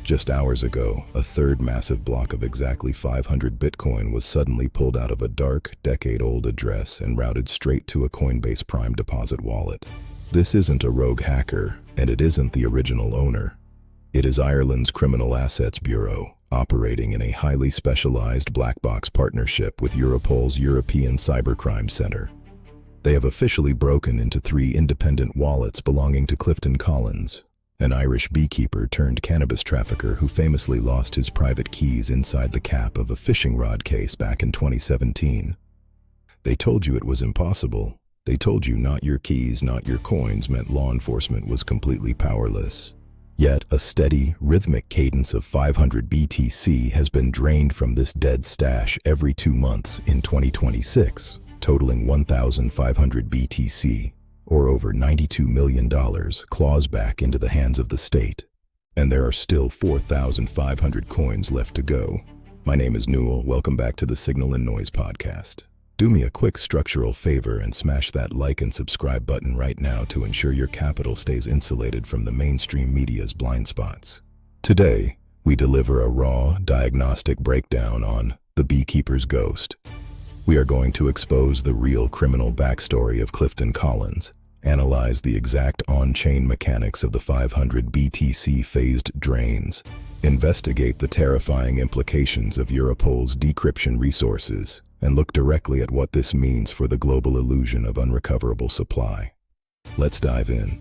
Just hours ago, a third massive block of exactly 500 Bitcoin was suddenly pulled out of a dark, decade-old address and routed straight to a Coinbase Prime deposit wallet. This isn't a rogue hacker, and it isn't the original owner. It is Ireland's Criminal Assets Bureau, operating in a highly specialized black box partnership with Europol's European Cybercrime Center. They have officially broken into 3 independent wallets belonging to Clifton Collins, an Irish beekeeper turned cannabis trafficker who famously lost his private keys inside the cap of a fishing rod case back in 2017. They told you it was impossible. They told you not your keys, not your coins meant law enforcement was completely powerless. Yet a steady, rhythmic cadence of 500 BTC has been drained from this dead stash every 2 months in 2026, totaling 1,500 BTC. Or over $92 million, claws back into the hands of the state. And there are still 4,500 coins left to go. My name is Newell. Welcome back to the Signal and Noise podcast. Do me a quick structural favor and smash that like and subscribe button right now to ensure your capital stays insulated from the mainstream media's blind spots. Today, we deliver a raw, diagnostic breakdown on the beekeeper's ghost. We are going to expose the real criminal backstory of Clifton Collins, analyze the exact on-chain mechanics of the 500 BTC phased drains, investigate the terrifying implications of Europol's decryption resources, and look directly at what this means for the global illusion of unrecoverable supply. Let's dive in.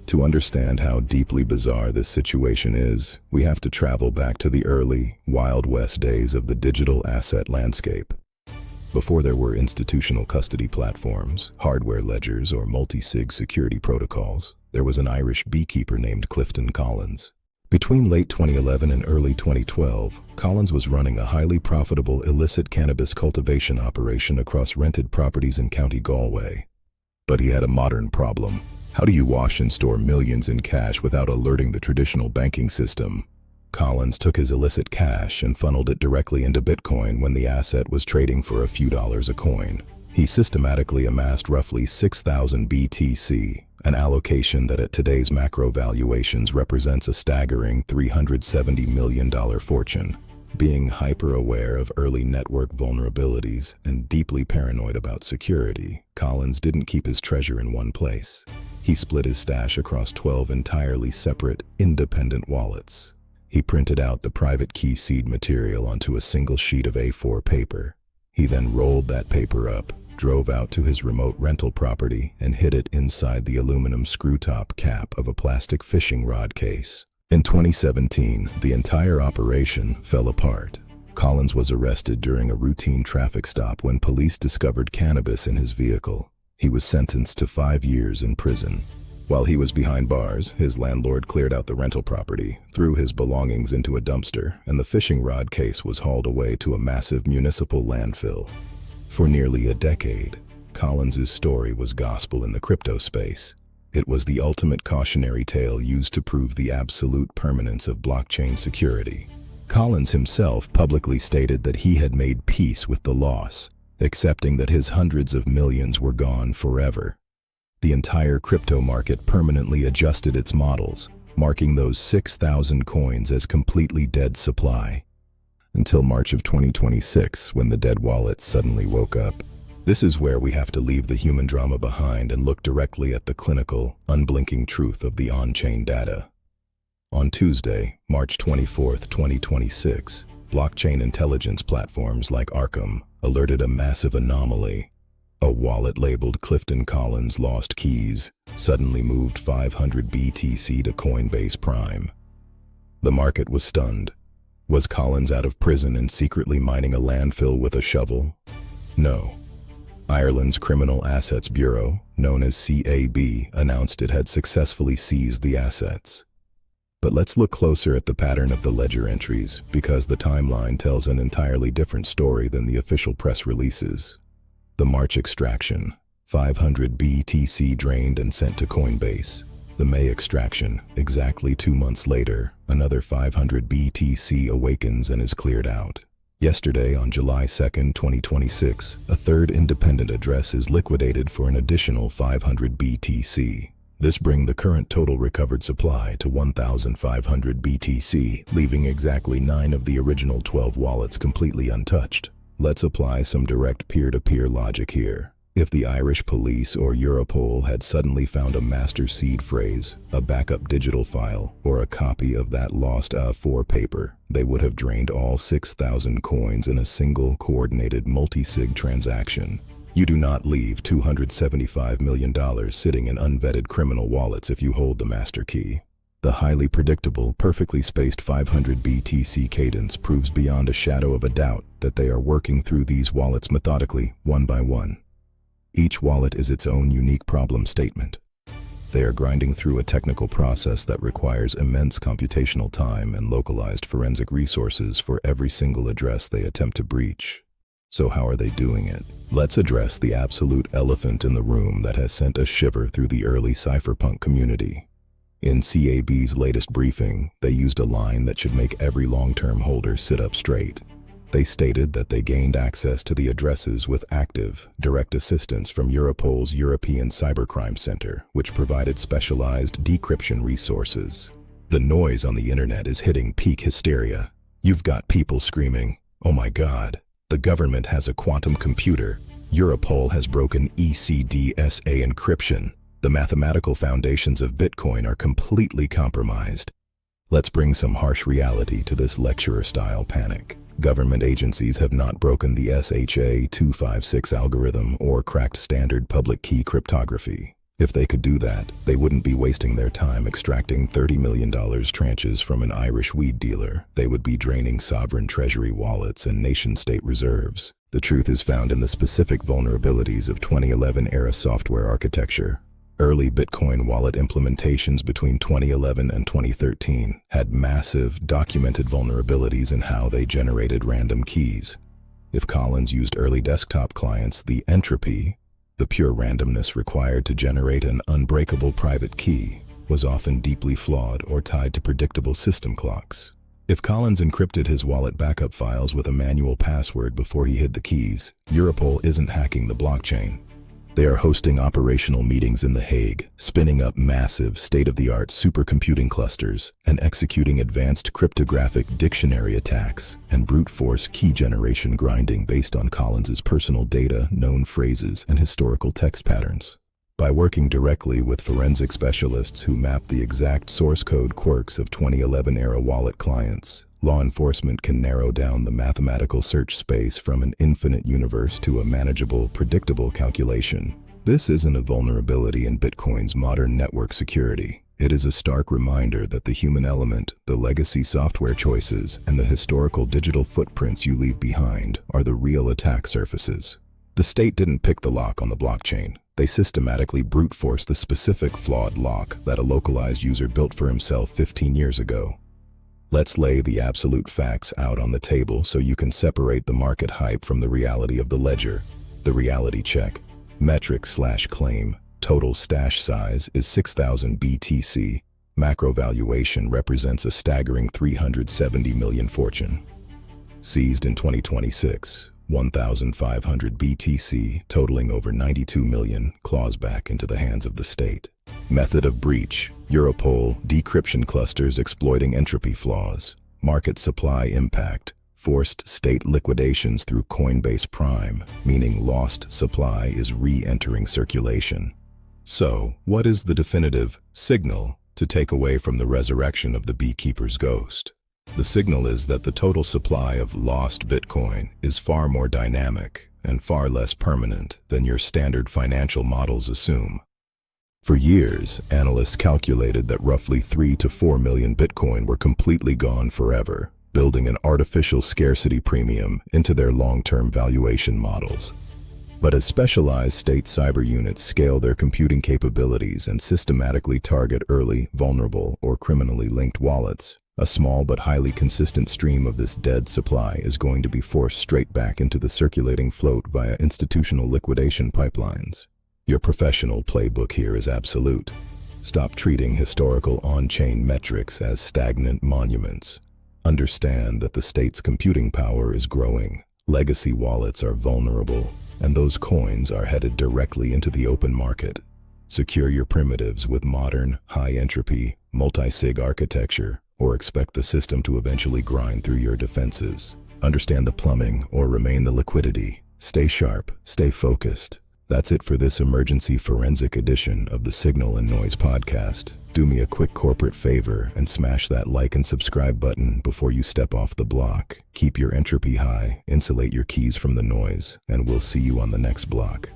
To understand how deeply bizarre this situation is, we have to travel back to the early, Wild West days of the digital asset landscape. Before there were institutional custody platforms, hardware ledgers, or multi-sig security protocols, there was an Irish beekeeper named Clifton Collins. Between late 2011 and early 2012, Collins was running a highly profitable illicit cannabis cultivation operation across rented properties in County Galway. But he had a modern problem. How do you wash and store millions in cash without alerting the traditional banking system? Collins took his illicit cash and funneled it directly into Bitcoin when the asset was trading for a few dollars a coin. He systematically amassed roughly 6,000 BTC, an allocation that at today's macro valuations represents a staggering $370 million fortune. Being hyper-aware of early network vulnerabilities and deeply paranoid about security, Collins didn't keep his treasure in one place. He split his stash across 12 entirely separate, independent wallets. He printed out the private key seed material onto a single sheet of A4 paper. He then rolled that paper up, drove out to his remote rental property, and hid it inside the aluminum screw-top cap of a plastic fishing rod case. In 2017, the entire operation fell apart. Collins was arrested during a routine traffic stop when police discovered cannabis in his vehicle. He was sentenced to 5 years in prison. While he was behind bars, his landlord cleared out the rental property, threw his belongings into a dumpster, and the fishing rod case was hauled away to a massive municipal landfill. For nearly a decade, Collins's story was gospel in the crypto space. It was the ultimate cautionary tale used to prove the absolute permanence of blockchain security. Collins himself publicly stated that he had made peace with the loss, accepting that his hundreds of millions were gone forever. The entire crypto market permanently adjusted its models, marking those 6,000 coins as completely dead supply. Until March of 2026, when the dead wallets suddenly woke up. This is where we have to leave the human drama behind and look directly at the clinical, unblinking truth of the on-chain data. On Tuesday, March 24, 2026, blockchain intelligence platforms like Arkham alerted a massive anomaly. A wallet labeled Clifton Collins Lost Keys suddenly moved 500 BTC to Coinbase Prime. The market was stunned. Was Collins out of prison and secretly mining a landfill with a shovel? No. Ireland's Criminal Assets Bureau, known as CAB, announced it had successfully seized the assets. But let's look closer at the pattern of the ledger entries, because the timeline tells an entirely different story than the official press releases. The March extraction, 500 BTC drained and sent to Coinbase. The May extraction, exactly 2 months later, another 500 BTC awakens and is cleared out. Yesterday, on July 2, 2026, a third independent address is liquidated for an additional 500 BTC. This brings the current total recovered supply to 1,500 BTC, leaving exactly 9 of the original 12 wallets completely untouched. Let's apply some direct peer-to-peer logic here. If the Irish police or Europol had suddenly found a master seed phrase, a backup digital file, or a copy of that lost A4 paper, they would have drained all 6,000 coins in a single coordinated multi-sig transaction. You do not leave $275 million sitting in unvetted criminal wallets if you hold the master key. The highly predictable, perfectly spaced 500 BTC cadence proves beyond a shadow of a doubt that they are working through these wallets methodically, one by one. Each wallet is its own unique problem statement. They are grinding through a technical process that requires immense computational time and localized forensic resources for every single address they attempt to breach. So how are they doing it? Let's address the absolute elephant in the room that has sent a shiver through the early cypherpunk community. In CAB's latest briefing, they used a line that should make every long-term holder sit up straight. They stated that they gained access to the addresses with active, direct assistance from Europol's European Cybercrime Center, which provided specialized decryption resources. The noise on the internet is hitting peak hysteria. You've got people screaming, "Oh my God, the government has a quantum computer. Europol has broken ECDSA encryption. The mathematical foundations of Bitcoin are completely compromised." Let's bring some harsh reality to this lecturer-style panic. Government agencies have not broken the SHA-256 algorithm or cracked standard public key cryptography. If they could do that, they wouldn't be wasting their time extracting $30 million tranches from an Irish weed dealer. They would be draining sovereign treasury wallets and nation-state reserves. The truth is found in the specific vulnerabilities of 2011-era software architecture. Early Bitcoin wallet implementations between 2011 and 2013 had massive, documented vulnerabilities in how they generated random keys. If Collins used early desktop clients, the entropy, the pure randomness required to generate an unbreakable private key, was often deeply flawed or tied to predictable system clocks. If Collins encrypted his wallet backup files with a manual password before he hid the keys, Europol isn't hacking the blockchain. They are hosting operational meetings in The Hague, spinning up massive, state-of-the-art supercomputing clusters, and executing advanced cryptographic dictionary attacks and brute force key generation grinding based on Collins's personal data, known phrases, and historical text patterns. By working directly with forensic specialists who map the exact source code quirks of 2011-era wallet clients, law enforcement can narrow down the mathematical search space from an infinite universe to a manageable, predictable calculation. This isn't a vulnerability in Bitcoin's modern network security. It is a stark reminder that the human element, the legacy software choices, and the historical digital footprints you leave behind are the real attack surfaces. The state didn't pick the lock on the blockchain. They systematically brute forced the specific flawed lock that a localized user built for himself 15 years ago. Let's lay the absolute facts out on the table so you can separate the market hype from the reality of the ledger. The reality check. Metric/claim. Total stash size is 6,000 BTC. Macro valuation represents a staggering 370 million fortune. Seized in 2026. 1,500 BTC, totaling over 92 million, claws back into the hands of the state. Method of breach. Europol, decryption clusters exploiting entropy flaws. Market supply impact. Forced state liquidations through Coinbase Prime, meaning lost supply is re-entering circulation. So, what is the definitive signal to take away from the resurrection of the beekeeper's ghost? The signal is that the total supply of lost Bitcoin is far more dynamic and far less permanent than your standard financial models assume. For years, analysts calculated that roughly 3 to 4 million Bitcoin were completely gone forever, building an artificial scarcity premium into their long-term valuation models. But as specialized state cyber units scale their computing capabilities and systematically target early, vulnerable, or criminally linked wallets, a small but highly consistent stream of this dead supply is going to be forced straight back into the circulating float via institutional liquidation pipelines. Your professional playbook here is absolute. Stop treating historical on-chain metrics as stagnant monuments. Understand that the state's computing power is growing, legacy wallets are vulnerable, and those coins are headed directly into the open market. Secure your primitives with modern, high-entropy, multi-sig architecture, or expect the system to eventually grind through your defenses. Understand the plumbing or remain the liquidity. Stay sharp, stay focused. That's it for this emergency forensic edition of the Signal and Noise podcast. Do me a quick corporate favor and smash that like and subscribe button before you step off the block. Keep your entropy high, insulate your keys from the noise, and we'll see you on the next block.